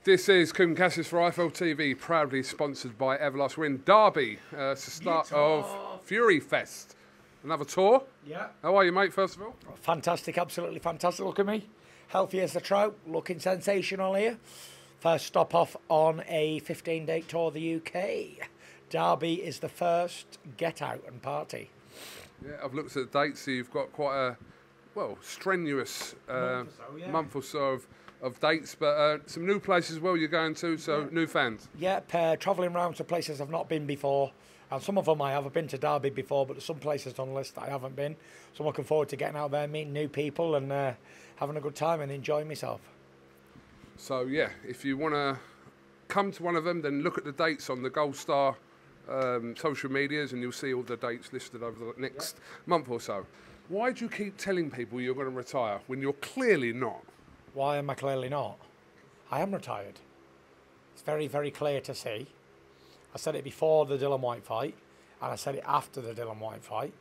This is KUGAN CASSIUS for IFL TV, proudly sponsored by Everlast. We're in Derby. It's the start of Fury Fest. Another tour. Yeah. How are you, mate, first of all? Fantastic, absolutely fantastic. Look at me. Healthy as a trout, looking sensational here. First stop off on a 15-day tour of the UK. Derby is the first get out and party. Yeah, I've looked at the dates, so you've got quite a, well, strenuous month or so of dates, but some new places as well you're going to, so new fans. Yeah, travelling around to places I've not been before. And some of them I have. I've been to Derby before, but there's some places on the list that I haven't been. So I'm looking forward to getting out there, meeting new people and having a good time and enjoying myself. So yeah, if you want to come to one of them, then look at the dates on the Gold Star social medias and you'll see all the dates listed over the next month or so. Why do you keep telling people you're going to retire when you're clearly not? Why am I clearly not? I am retired. It's very, very clear to see. I said it before the Dillian Whyte fight, and I said it after the Dillian Whyte fight,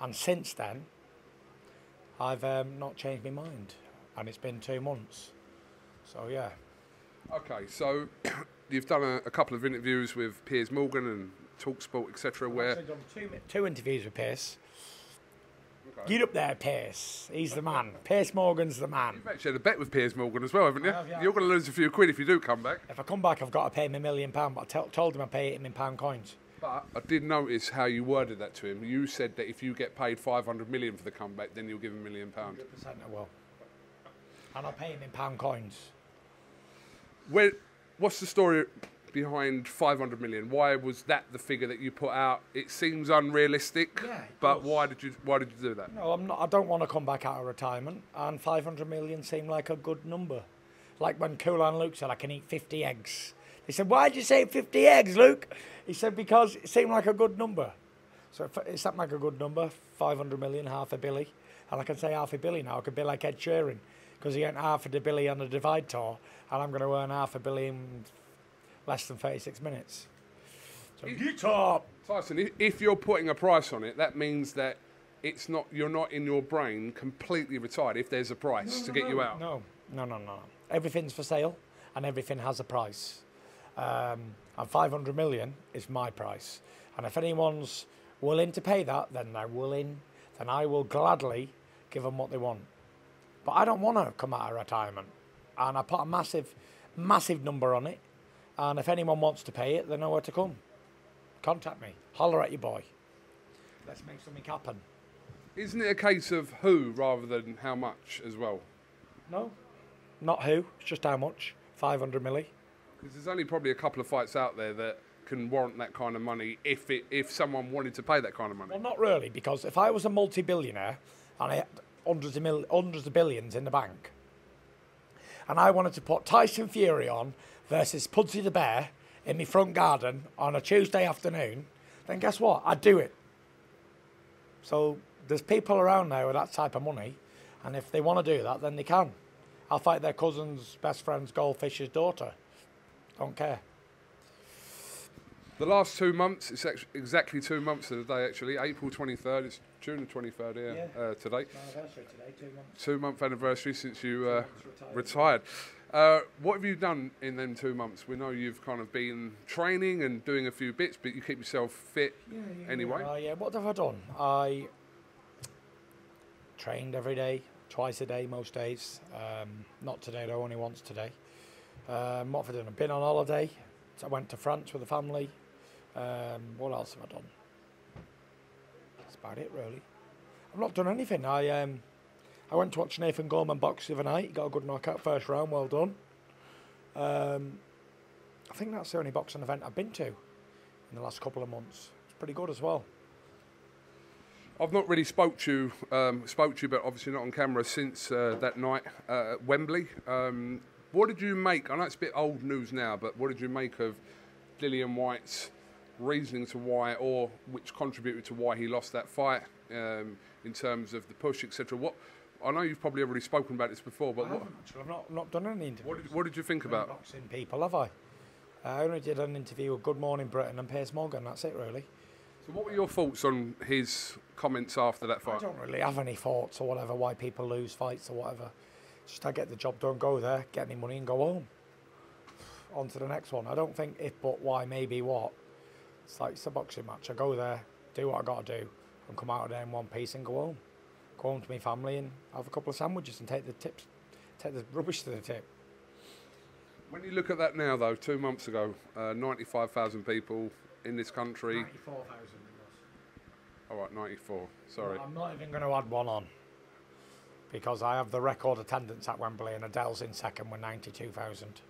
and since then, I've not changed my mind, and it's been 2 months. So yeah. Okay, so you've done a couple of interviews with Piers Morgan and Talksport, etc. Where I've actually done two interviews with Piers. Okay. Get up there, Piers. He's the man. Piers Morgan's the man. You've actually had a bet with Piers Morgan as well, haven't you? I have, yeah. You're going to lose a few quid if you do come back. If I come back, I've got to pay him £1 million, but I told him I'd pay him in pound coins. But I did notice how you worded that to him. You said that if you get paid 500 million for the comeback, then you'll give him £1 million. 100% I will. And I'll pay him in pound coins. What's the story behind 500 million? Why was that the figure that you put out? It seems unrealistic, yeah, but why did you do that? No, I'm not. I don't want to come back out of retirement, and 500 million seemed like a good number. Like when Cool Luke said I can eat 50 eggs. They said, why did you say 50 eggs, Luke? He said, because it seemed like a good number. So it seemed like a good number, 500 million, half a billy. And I can say half a billy now. I could be like Ed Sheeran, because he earned half a billy on the Divide Tour, and I'm going to earn half a billy in less than 36 minutes. So get up! Tyson, if you're putting a price on it, that means that you're not in your brain completely retired if there's a price to get you out. No. Everything's for sale and everything has a price. And 500 million is my price. And if anyone's willing to pay that, then they're willing, then I will gladly give them what they want. But I don't want to come out of retirement. And I put a massive, massive number on it. And if anyone wants to pay it, they know where to come. Contact me. Holler at your boy. Let's make something happen. Isn't it a case of who rather than how much as well? No, not who. It's just how much. 500 milli. Because there's only probably a couple of fights out there that can warrant that kind of money if someone wanted to pay that kind of money. Well, not really, because if I was a multi-billionaire and I had hundreds of billions in the bank, and I wanted to put Tyson Fury on versus Pudsey the Bear in my front garden on a Tuesday afternoon, then guess what? I'd do it. So there's people around now with that type of money, and if they want to do that, then they can. I'll fight their cousin's best friend's goldfish's daughter. Don't care. The last 2 months, it's exactly 2 months to the day actually, April 23rd, it's June the 23rd here today. Anniversary today, 2 months. 2 month anniversary since you retired. What have you done in them 2 months? We know you've kind of been training and doing a few bits, but you keep yourself fit anyway. Yeah, what have I done? I trained every day, twice a day most days. Not today though, only once today. What have I done? I've been on holiday. So I went to France with the family. What else have I done? That's about it really. I've not done anything. I went to watch Nathan Gorman box the other night. He got a good knockout first round, well done. I think that's the only boxing event I've been to in the last couple of months. It's pretty good as well. I've not really spoke to you, but obviously not on camera since that night at Wembley. What did you make? I know it's a bit old news now, but what did you make of Dillian Whyte's reasoning to why, or which contributed to why he lost that fight in terms of the push, etc.? I know you've probably already spoken about this before, but I've not done any interviews. What did you think about boxing people? Have I? I only did an interview with Good Morning Britain and Piers Morgan. That's it, really. So, what were your thoughts on his comments after that fight? I don't really have any thoughts or whatever why people lose fights or whatever. Just I get the job done, go there, get me money, and go home. on to the next one. I don't think if, but, why, maybe, what. It's a boxing match. I go there, do what I got to do, and come out of there in one piece and go home. Go home to my family and have a couple of sandwiches and take the rubbish to the tip. When you look at that now, though, 2 months ago, 95,000 people in this country. 94,000 it was. All right, 94. Sorry. I'm not even going to add one on, because I have the record attendance at Wembley and Adele's in second with 92,000.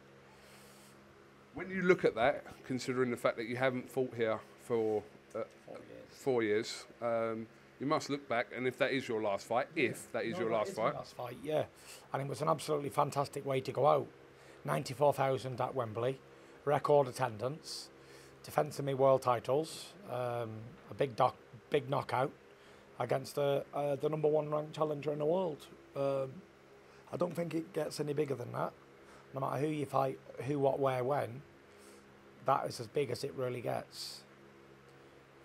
When you look at that, considering the fact that you haven't fought here for 4 years, you must look back, and if that is your last fight, your last fight. Last fight, yeah. And it was an absolutely fantastic way to go out. 94,000 at Wembley, record attendance, defence of my world titles, a big knockout against the number 1 ranked challenger in the world. I don't think it gets any bigger than that. No matter who you fight, who, what, where, when, that is as big as it really gets.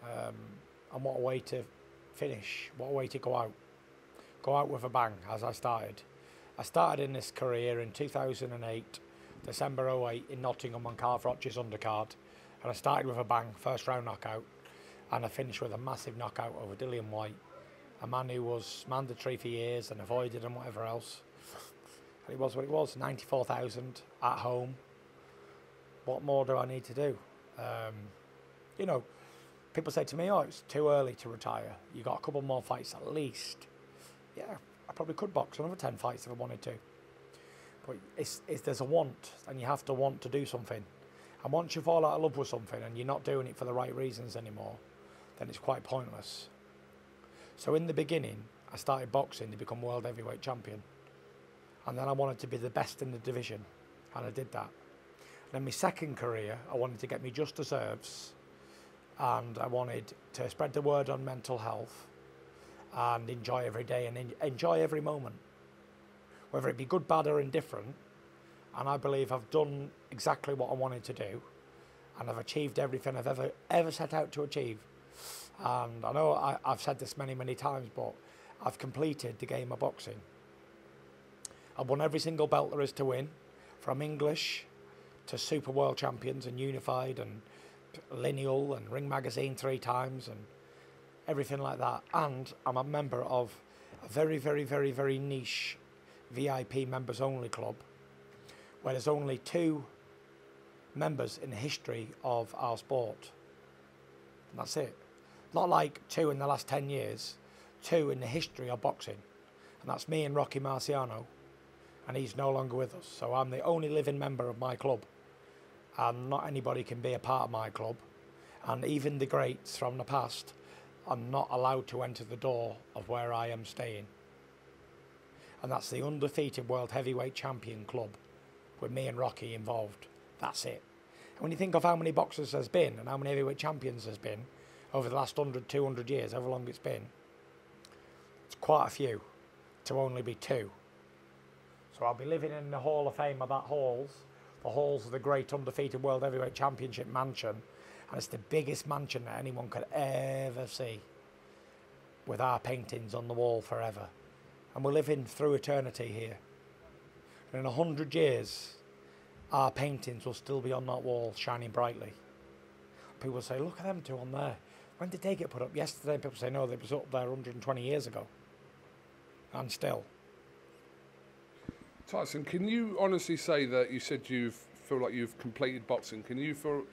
And what a way to finish, what a way to go out. Go out with a bang, as I started. I started in this career in 2008, December 08, in Nottingham on Carl Froch's undercard. And I started with a bang, first round knockout, and I finished with a massive knockout over Whyte, a man who was mandatory for years and avoided and whatever else. And it was what it was, 94,000 at home. What more do I need to do? You know, people say to me, oh, it's too early to retire. You got a couple more fights at least. Yeah, I probably could box another 10 fights if I wanted to. But there's a want, and you have to want to do something. And once you fall out of love with something and you're not doing it for the right reasons anymore, then it's quite pointless. So in the beginning, I started boxing to become world heavyweight champion. And then I wanted to be the best in the division, and I did that. Then my second career, I wanted to get me just deserves, and I wanted to spread the word on mental health and enjoy every day and enjoy every moment, whether it be good, bad or indifferent. And I believe I've done exactly what I wanted to do, and I've achieved everything I've ever set out to achieve. And I know I've said this many times, but I've completed the game of boxing. I've won every single belt there is to win, from English to Super World Champions and Unified and Lineal and Ring Magazine 3 times and everything like that. And I'm a member of a very niche VIP members only club, where there's only 2 members in the history of our sport. And that's it. Not like 2 in the last 10 years, 2 in the history of boxing. And that's me and Rocky Marciano. And he's no longer with us. So I'm the only living member of my club. And not anybody can be a part of my club. And even the greats from the past are not allowed to enter the door of where I am staying. And that's the undefeated World Heavyweight Champion Club, with me and Rocky involved. That's it. And when you think of how many boxers there's been and how many heavyweight champions there's been over the last 100, 200 years, however long it's been, it's quite a few to only be 2. So I'll be living in the Hall of Fame of that halls. The halls of the great undefeated World Heavyweight Championship mansion. And it's the biggest mansion that anyone could ever see, with our paintings on the wall forever. And we're living through eternity here. And in 100 years, our paintings will still be on that wall, shining brightly. People say, look at them 2 on there. When did they get put up? Yesterday. People say, no, they was up there 120 years ago. And still. Tyson, can you honestly say that you said you feel like you've completed boxing? Can you feel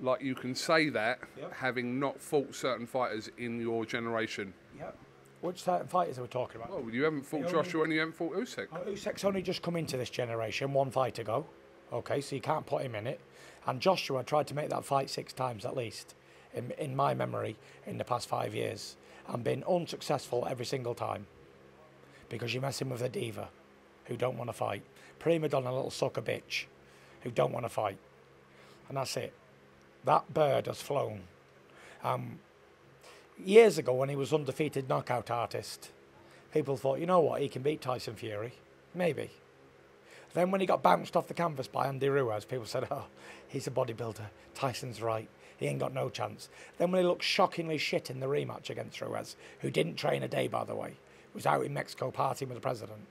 like you can say that, having not fought certain fighters in your generation? Yep. Which certain fighters are we talking about? Well, you haven't fought Joshua and you haven't fought Usyk. Usyk's only just come into this generation, 1 fight ago. Okay, so you can't put him in it. And Joshua tried to make that fight 6 times at least, in my memory, in the past 5 years, and been unsuccessful every single time. Because you're messing with a diva who don't want to fight. Prima donna, little sucker bitch who don't want to fight. And that's it. That bird has flown. Years ago, when he was undefeated knockout artist, people thought, you know what, he can beat Tyson Fury. Maybe. Then when he got bounced off the canvas by Andy Ruiz, people said, oh, he's a bodybuilder. Tyson's right. He ain't got no chance. Then when he looked shockingly shit in the rematch against Ruiz, who didn't train a day, by the way, was out in Mexico partying with the president,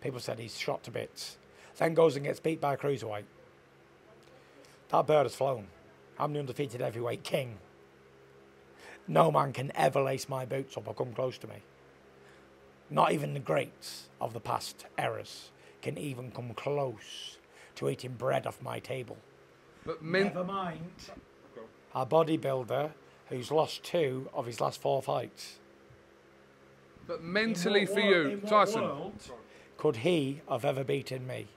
people said he's shot to bits. Then goes and gets beat by a cruiserweight. That bird has flown. I'm the undefeated heavyweight king. No man can ever lace my boots up or come close to me. Not even the greats of the past eras can even come close to eating bread off my table. But Never mind a bodybuilder who's lost 2 of his last 4 fights. But mentally for you, Tyson, could he have ever beaten me?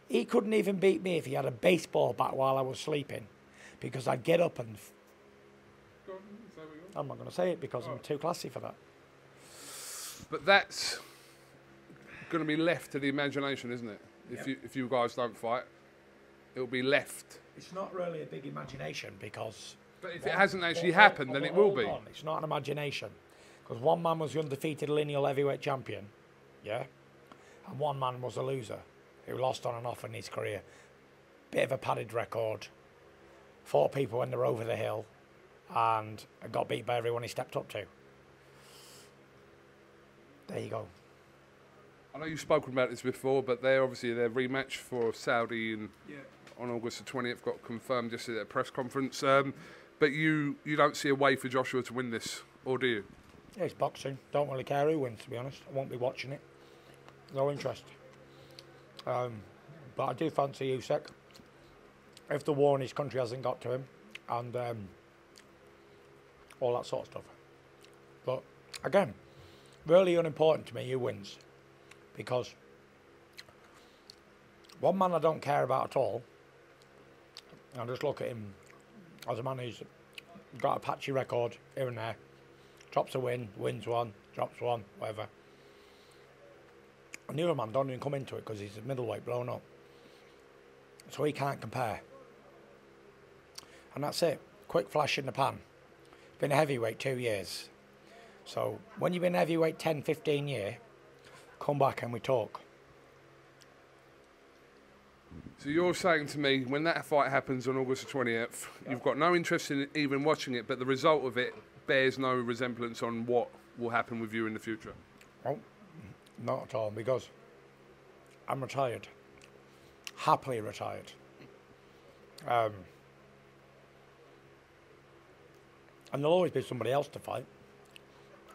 He couldn't even beat me if he had a baseball bat while I was sleeping, because I'd get up and... I'm not going to say it because I'm too classy for that. but that's going to be left to the imagination, isn't it? If you guys don't fight, it'll be left. It's not really a big imagination because... But if it hasn't actually happened, then it will be. It's not an imagination. Because one man was the undefeated lineal heavyweight champion, yeah? And one man was a loser who lost on and off in his career. Bit of a padded record. Fought people when they're over the hill and got beat by everyone he stepped up to. There you go. I know you've spoken about this before, but they're obviously their rematch for Saudi and on August the 20th got confirmed just at a press conference. But you don't see a way for Joshua to win this, or do you? Yeah, it's boxing. Don't really care who wins, to be honest. I won't be watching it. No interest. But I do fancy Usyk. If the war in his country hasn't got to him, and all that sort of stuff. But again, really unimportant to me who wins, because one man I don't care about at all, I just look at him as a man who's got a patchy record here and there, drops a win, wins one, drops one, whatever. And the other man don't even come into it because he's a middleweight blown up. So he can't compare. And that's it. Quick flash in the pan. Been a heavyweight 2 years. So when you've been heavyweight 10, 15 years, come back and we talk. So you're saying to me, when that fight happens on August the 20th, you've got no interest in even watching it, but the result of it bears no resemblance on what will happen with you in the future? Oh, not at all, because I'm retired. Happily retired. And there'll always be somebody else to fight.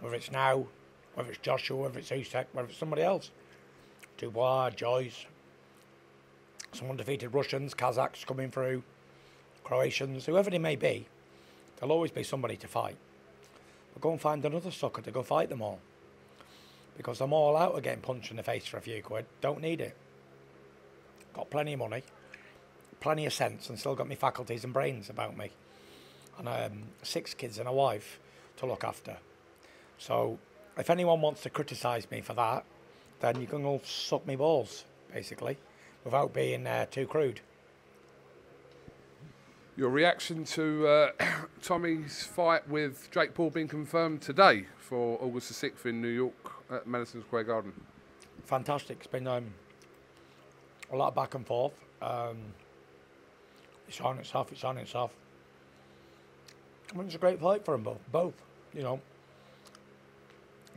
Whether it's now, whether it's Joshua, whether it's Usyk, whether it's somebody else. Dubois, Joyce, some undefeated Russians, Kazakhs coming through, Croatians, whoever they may be, there'll always be somebody to fight. But go and find another sucker to go fight them all. Because I'm all out of getting punched in the face for a few quid. Don't need it. Got plenty of money, plenty of sense, and still got my faculties and brains about me. And 6 kids and a wife to look after. So if anyone wants to criticise me for that, then you can all suck me balls, basically, without being too crude. Your reaction to Tommy's fight with Jake Paul being confirmed today for August the 6th in New York at Madison Square Garden? Fantastic. It's been a lot of back and forth. It's on, it's off, it's on, it's off. I mean, it's a great fight for them both, you know.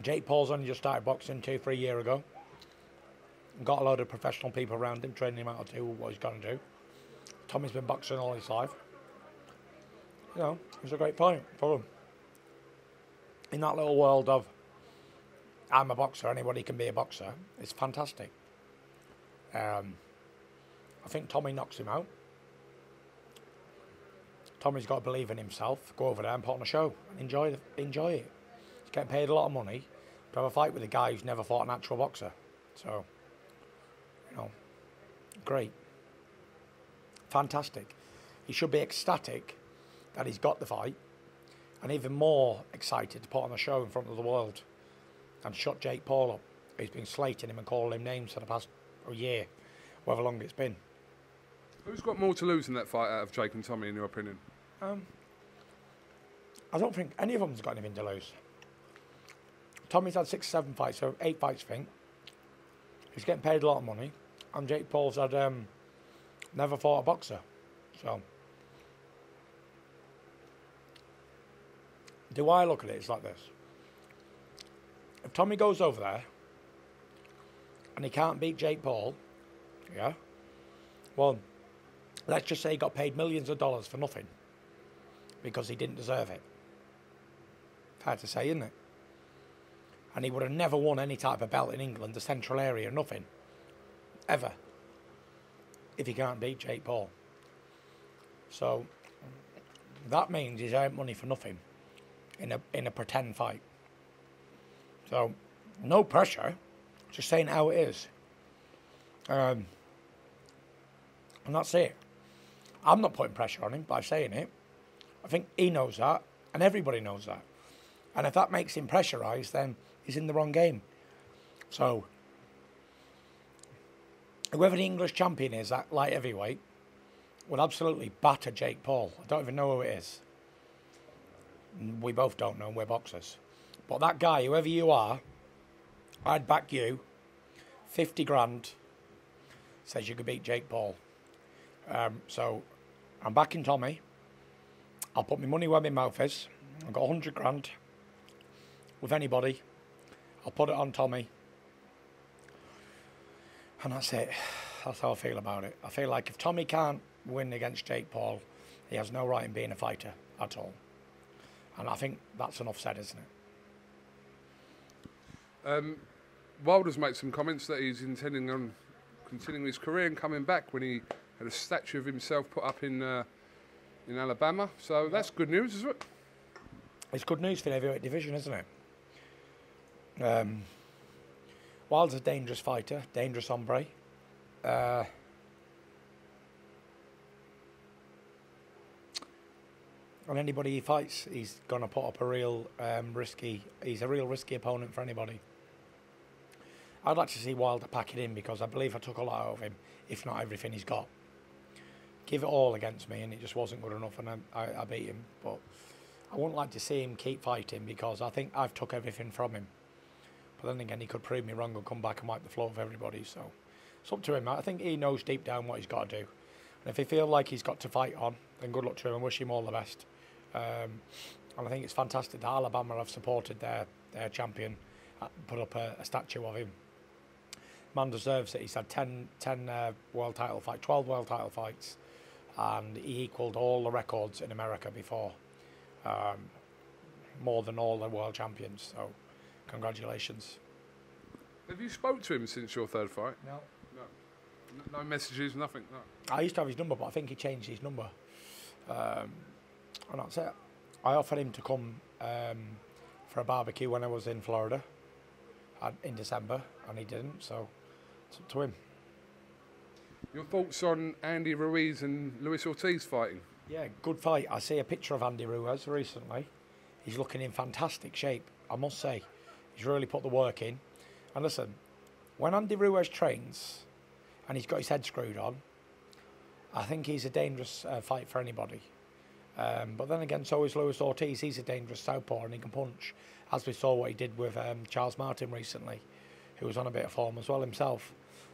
Jake Paul's only just started boxing 2-3 years ago. Got a load of professional people around him, training him how to do what he's going to do. Tommy's been boxing all his life. You know, it's a great fight for him. In that little world of, I'm a boxer, anybody can be a boxer, it's fantastic. I think Tommy knocks him out. Tommy's got to believe in himself, go over there and put on a show and enjoy it. He's getting paid a lot of money to have a fight with a guy who's never fought an actual boxer. So, you know, great. Fantastic. He should be ecstatic that he's got the fight, and even more excited to put on a show in front of the world and shut Jake Paul up, who's been slating him and calling him names for the past year, however long it's been. Who's got more to lose in that fight out of Jake and Tommy, in your opinion? I don't think any of them's got anything to lose. Tommy's had 6 or 7 fights, so 8 fights, I think. He's getting paid a lot of money, and Jake Paul's had never fought a boxer. So, the way I look at it is like this. If Tommy goes over there and he can't beat Jake Paul, yeah, well, let's just say he got paid millions of dollars for nothing because he didn't deserve it. Fair to say, isn't it? And he would have never won any type of belt in England, the central area, nothing. Ever. If he can't beat Jake Paul. So, that means he's earned money for nothing in a pretend fight. So, no pressure, just saying how it is. And that's it. I'm not putting pressure on him by saying it. I think he knows that, and everybody knows that. And if that makes him pressurised, then he's in the wrong game. So, whoever the English champion is at light heavyweight will absolutely batter Jake Paul. I don't even know who it is. We both don't know, we're boxers. But that guy, whoever you are, I'd back you 50 grand, says you could beat Jake Paul. So, I'm backing Tommy. I'll put my money where my mouth is. I've got 100 grand with anybody. I'll put it on Tommy. And that's it. That's how I feel about it. I feel like if Tommy can't win against Jake Paul, he has no right in being a fighter at all. And I think that's enough said, isn't it? Wilder's made some comments that he's intending on continuing his career and coming back when he had a statue of himself put up in Alabama. So that's good news, isn't it? It's good news for the heavyweight division, isn't it? Wilder's a dangerous fighter, dangerous hombre. And anybody he fights, he's going to put up a real he's a real risky opponent for anybody. I'd like to see Wilder pack it in because I believe I took a lot out of him, if not everything he's got. Give it all against me and it just wasn't good enough and I beat him. But I wouldn't like to see him keep fighting because I think I've took everything from him. But then again, he could prove me wrong and come back and wipe the floor with everybody. So it's up to him. I think he knows deep down what he's got to do. And if he feels like he's got to fight on, then good luck to him and wish him all the best. And I think it's fantastic that Alabama have supported their champion, put up a statue of him. Man deserves it. He's had 10 world title fights, 12 world title fights, and he equalled all the records in America before, more than all the world champions. So, congratulations. Have you spoke to him since your third fight? No. No messages, nothing? No. I used to have his number, but I think he changed his number. And that's it. I offered him to come for a barbecue when I was in Florida in December, and he didn't, so it's up to him. Your thoughts on Andy Ruiz and Luis Ortiz fighting? Yeah, good fight. I see a picture of Andy Ruiz recently. He's looking in fantastic shape, I must say. He's really put the work in. And listen, when Andy Ruiz trains and he's got his head screwed on, I think he's a dangerous fight for anybody. But then again, so is Luis Ortiz. He's a dangerous southpaw and he can punch, as we saw what he did with Charles Martin recently, who was on a bit of form as well himself.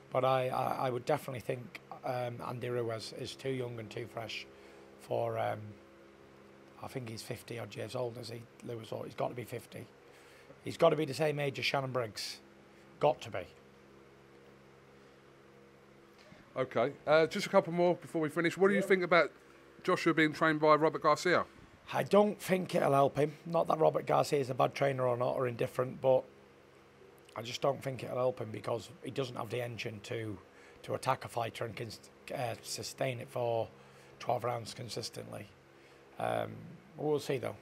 But I would definitely think Andy Ruiz is too young and too fresh for, I think he's 50 odd years old, is he, Luis Ortiz? He's got to be 50. He's got to be the same age as Shannon Briggs. Got to be. Okay, just a couple more before we finish. What do you think about Joshua being trained by Robert Garcia? I don't think it'll help him. Not that Robert Garcia is a bad trainer or not, or indifferent, but I just don't think it'll help him because he doesn't have the engine to attack a fighter and can sustain it for 12 rounds consistently. We'll see, though.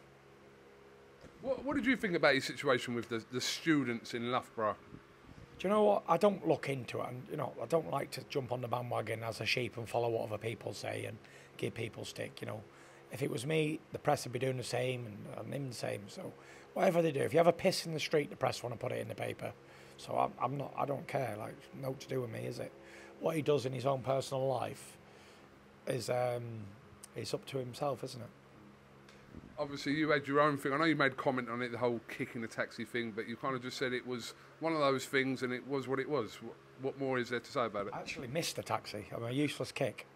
What did you think about his situation with the students in Loughborough? Do you know what? I don't look into it, and I don't like to jump on the bandwagon as a sheep and follow what other people say and give people stick. If it was me, the press would be doing the same, and him the same. So whatever they do, if you have a piss in the street, the press want to put it in the paper. So I'm not. I don't care. Like, no to do with me, is it? What he does in his own personal life is up to himself, isn't it? Obviously, you had your own thing. I know you made comment on it, the whole kick in the taxi thing, but you kind of just said it was one of those things and it was what it was. What more is there to say about it? I actually missed the taxi. I mean, a useless kick.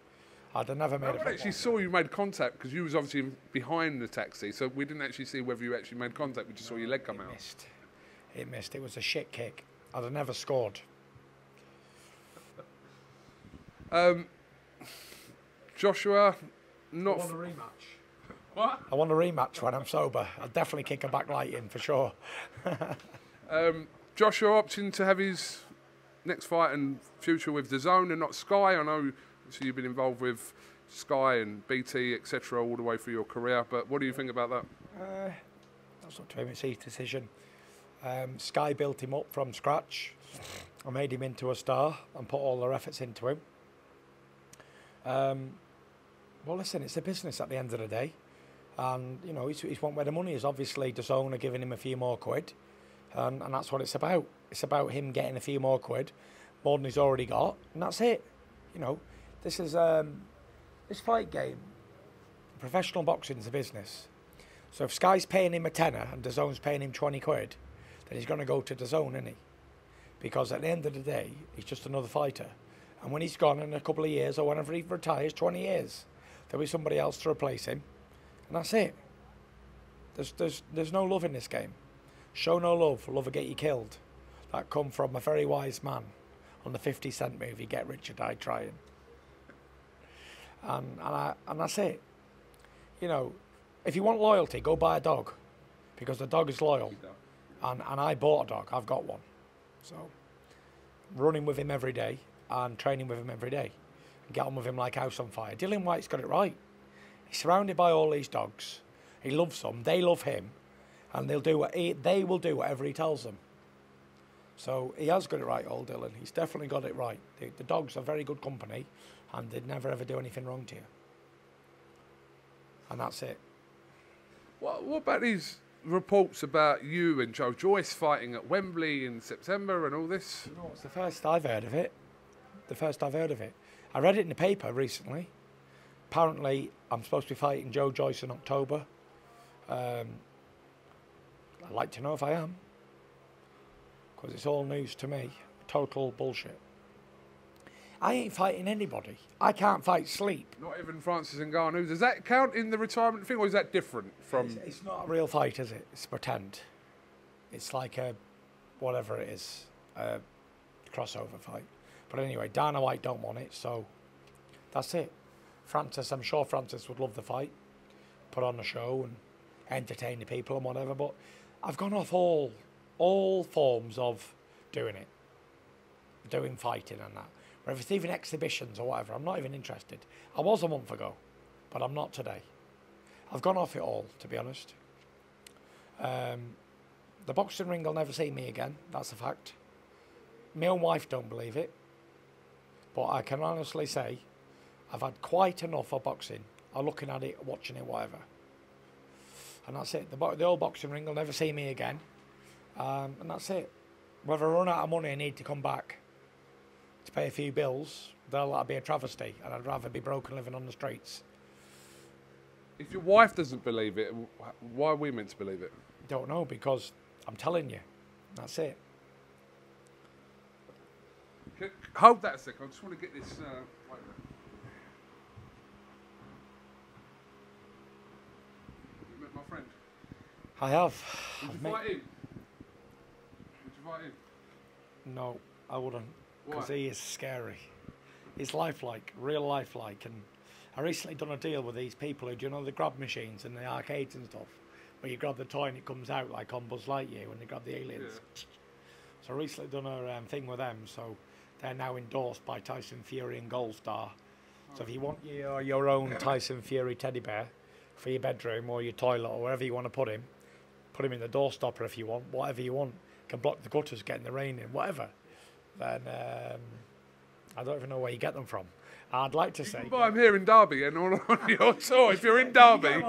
I'd have never made it. I actually saw you made contact because you was obviously behind the taxi, so we didn't actually see whether you actually made contact. We just saw your leg come out. It missed. It was a shit kick. I'd have never scored. Joshua, not. I want a rematch. What? I want a rematch when I'm sober. I'll definitely kick a back light in for sure. Joshua opting to have his next fight and future with DAZN and not Sky. I know so you've been involved with Sky and BT, etc., all the way through your career. But what do you think about that? That's up to him. It's his decision. Sky built him up from scratch. I made him into a star and put all their efforts into him. Well, listen, it's a business at the end of the day. And, you know, he's want where the money is. Obviously, DAZN are giving him a few more quid. And that's what it's about. It's about him getting a few more quid, more than he's already got. And that's it. You know, this is this fight game. Professional boxing is a business. So if Sky's paying him a tenner and DAZN's paying him 20 quid, then he's going to go to DAZN, isn't he? Because at the end of the day, he's just another fighter. And when he's gone in a couple of years, or whenever he retires, 20 years, there'll be somebody else to replace him. And that's it. There's no love in this game. Show no love, love will get you killed. That come from a very wise man on the 50 Cent movie, Get Rich or Die Trying. And that's it. You know, if you want loyalty, go buy a dog. Because the dog is loyal. And I bought a dog, I've got one. So, running with him every day and training with him every day. And get on with him like house on fire. Dylan Whyte's got it right. He's surrounded by all these dogs. He loves them, they love him. And they will do whatever he tells them. So he has got it right, old Dylan. He's definitely got it right. The dogs are very good company, and they'd never ever do anything wrong to you. And that's it. What about these reports about you and Joe Joyce fighting at Wembley in September and all this? You know, it's the first I've heard of it. The first I've heard of it. I read it in the paper recently. Apparently, I'm supposed to be fighting Joe Joyce in October. I'd like to know if I am. Because it's all news to me. Total bullshit. I ain't fighting anybody. I can't fight sleep. Not even Francis Ngannou. Does that count in the retirement thing, or is that different from... It's not a real fight, is it? It's pretend. It's like a... whatever it is. A crossover fight. But anyway, Dana White don't want it, so... that's it. Francis, I'm sure Francis would love the fight. Put on a show and entertain the people and whatever, but I've gone off all forms of doing it. Doing fighting and that. Whether it's even exhibitions or whatever, I'm not even interested. I was a month ago, but I'm not today. I've gone off it all, to be honest. The boxing ring will never see me again, that's a fact. My own wife don't believe it, but I can honestly say I've had quite enough of boxing. I'm looking at it, watching it, whatever. And that's it. The old boxing ring will never see me again. And that's it. Whether I run out of money and need to come back to pay a few bills, that'll be a travesty. And I'd rather be broke and living on the streets. If your wife doesn't believe it, why are we meant to believe it? Don't know, because I'm telling you. That's it. Okay, hold that a second. I just want to get this... right there. You met my friend? I have. Would you fight him? Would you fight him? No, I wouldn't. Why? Because he is scary. He's lifelike, real lifelike. And I recently done a deal with these people who, do you know, the grab machines in the arcades and stuff, where you grab the toy and it comes out like on Buzz Lightyear when they grab the aliens. Yeah. So I recently done a thing with them, so they're now endorsed by Tyson Fury and Gold Star. So if you want your own Tyson Fury teddy bear for your bedroom or your toilet or wherever you want to put him in the doorstopper if you want, whatever you want. Can block the gutters, getting the rain in, whatever. Then I don't even know where you get them from. I'd like to say... Well, I'm here in Derby and on your tour. If you're in Derby... You can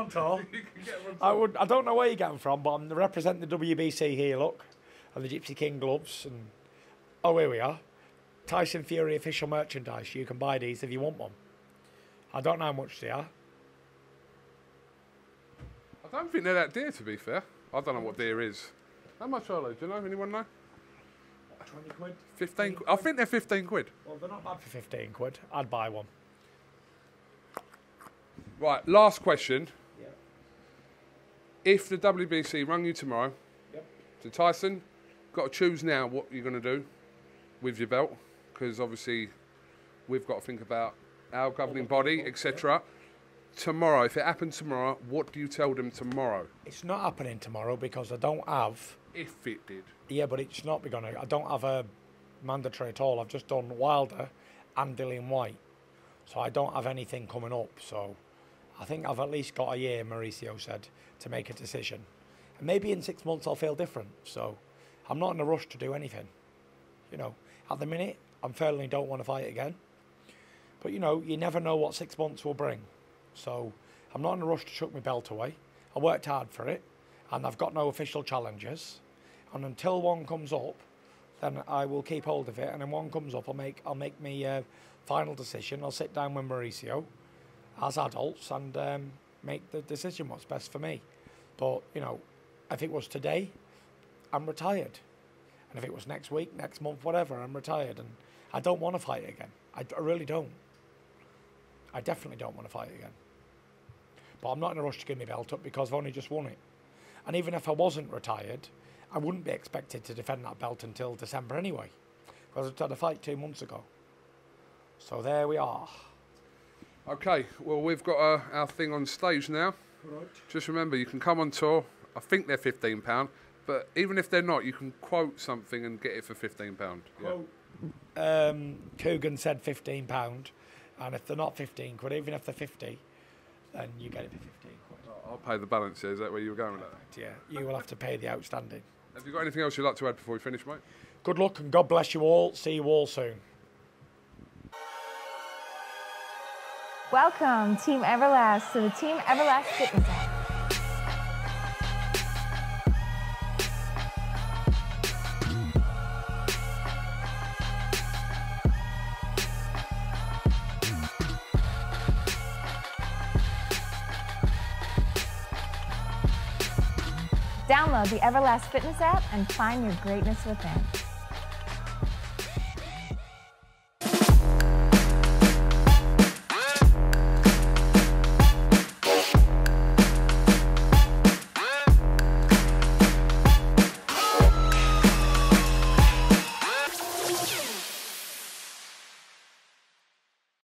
get them on tour. I don't know where you get them from, but I'm representing the WBC here, look. And the Gypsy King gloves. And oh, here we are. Tyson Fury official merchandise. You can buy these if you want one. I don't know how much they are. I don't think they're that dear, to be fair. I don't know what dear is. How much are they? Do you know? Anyone know? 20 quid? 15 quid? I think they're 15 quid. Well, they're not bad for 15 quid. I'd buy one. Right, last question. Yeah. If the WBC rung you tomorrow, Yep. to Tyson, got to choose now what you're going to do with your belt, because obviously we've got to think about our governing body, etc. Tomorrow, if it happens tomorrow, what do you tell them tomorrow? It's not happening tomorrow because I don't have... If it did. Yeah, but it's not going to. I don't have a mandatory at all. I've just done Wilder and Whyte. So I don't have anything coming up. So I think I've at least got a year, Mauricio said, to make a decision. And maybe in 6 months I'll feel different. So I'm not in a rush to do anything. You know, at the minute, I certainly don't want to fight again. But, you know, you never know what 6 months will bring. So I'm not in a rush to chuck my belt away. I worked hard for it, and I've got no official challenges. And until one comes up, then I will keep hold of it. And when one comes up, I'll make my final decision. I'll sit down with Mauricio as adults and make the decision what's best for me. But, you know, if it was today, I'm retired. And if it was next week, next month, whatever, I'm retired. And I don't want to fight again. I really don't. I definitely don't want to fight again. But I'm not in a rush to give my belt up because I've only just won it. And even if I wasn't retired, I wouldn't be expected to defend that belt until December anyway. Because I had a fight 2 months ago. So there we are. Okay, well, we've got our thing on stage now. Right. Just remember, you can come on tour. I think they're £15, but even if they're not, you can quote something and get it for £15. Yeah. KUGAN said £15, and if they're not 15 quid, even if they're 50, then you get it for 15 quid. I'll pay the balance. Is that where you were going with that? Yeah, you will have to pay the outstanding. Have you got anything else you'd like to add before we finish, mate? Good luck and God bless you all. See you all soon. Welcome, Team Everlast, to the Team Everlast Fitness app. Download the Everlast Fitness app and find your greatness within.